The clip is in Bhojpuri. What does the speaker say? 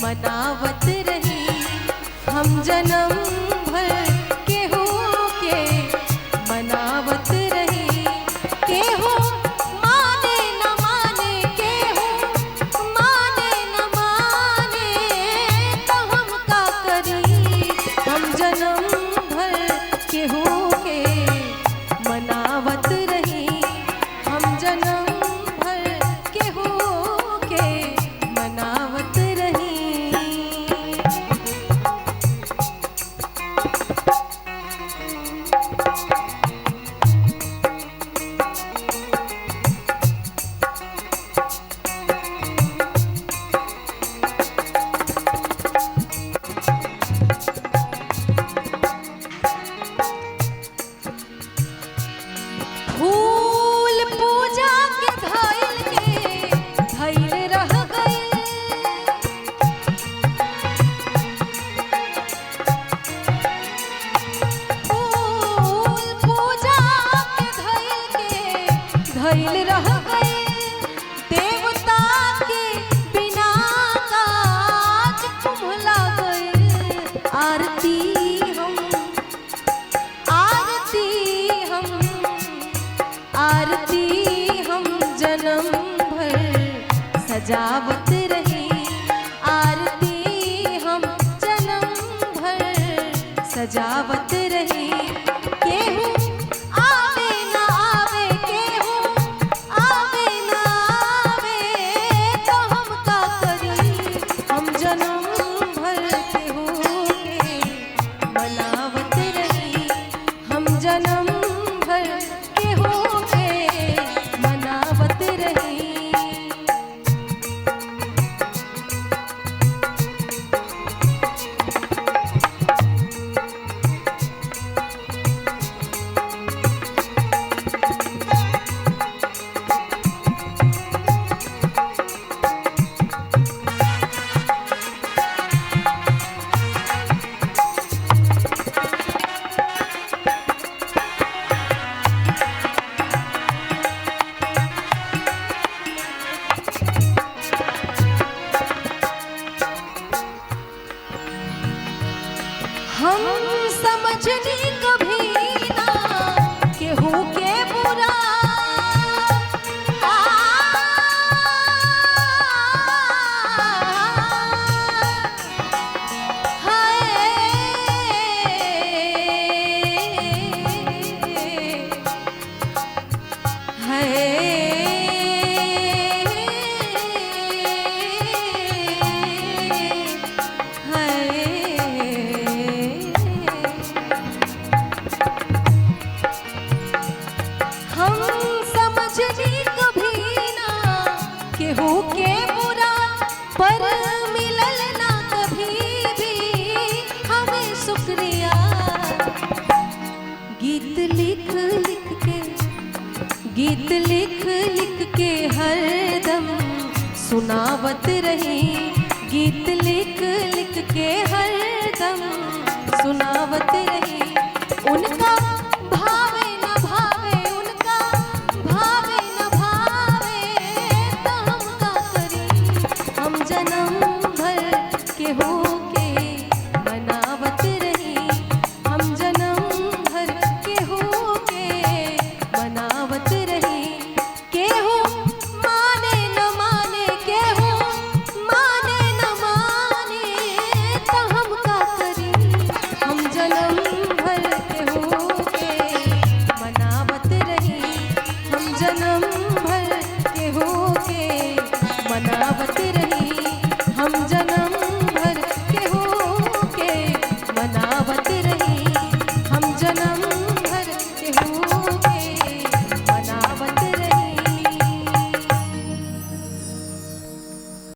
मनावत रही हम जन्म भर केहू के मनावत रही। केहू माने न माने, केहू माने न माने, तो हम का करी हम जन्म भर केहू के मनावत रही हम जन्म भर केहू के मनावत रही। फूल पूजा के धइल रह गइल, फूल पूजा के धइल रह गइल। देवता के बिना काज कुम्हला गइल। आरती हम जन्म भर सजावत रही। आरती हम जन्म भर सजावत रही। केहू आवे न आवे, केहू आवे न आवे, तो हम का करी हम जन्म भर केहू के मनावत रही हम जन्म भर केहू के मनावत रही। हम समझनी कभी ना केहू के बुरा, हम समझनी कभी ना केहू के बुरा, पर मिलल ना कभी भी हमें शुक्रिया। गीत लिख लिख के हरदम सुनावत रही। गीत लिख लिख के हरदम सुनावत रही। उनका भावे न भावे, उनका भावे न भावे, तो हम का करी हम जन्म भर केहू के मनावत रही हम जन्म भर केहू के मनावत रही। केहू माने न माने, केहू माने न माने, तो हम का करी हम जन्म भर केहू के मनावत रही हम जन्म भर केहू के मनावत रही हम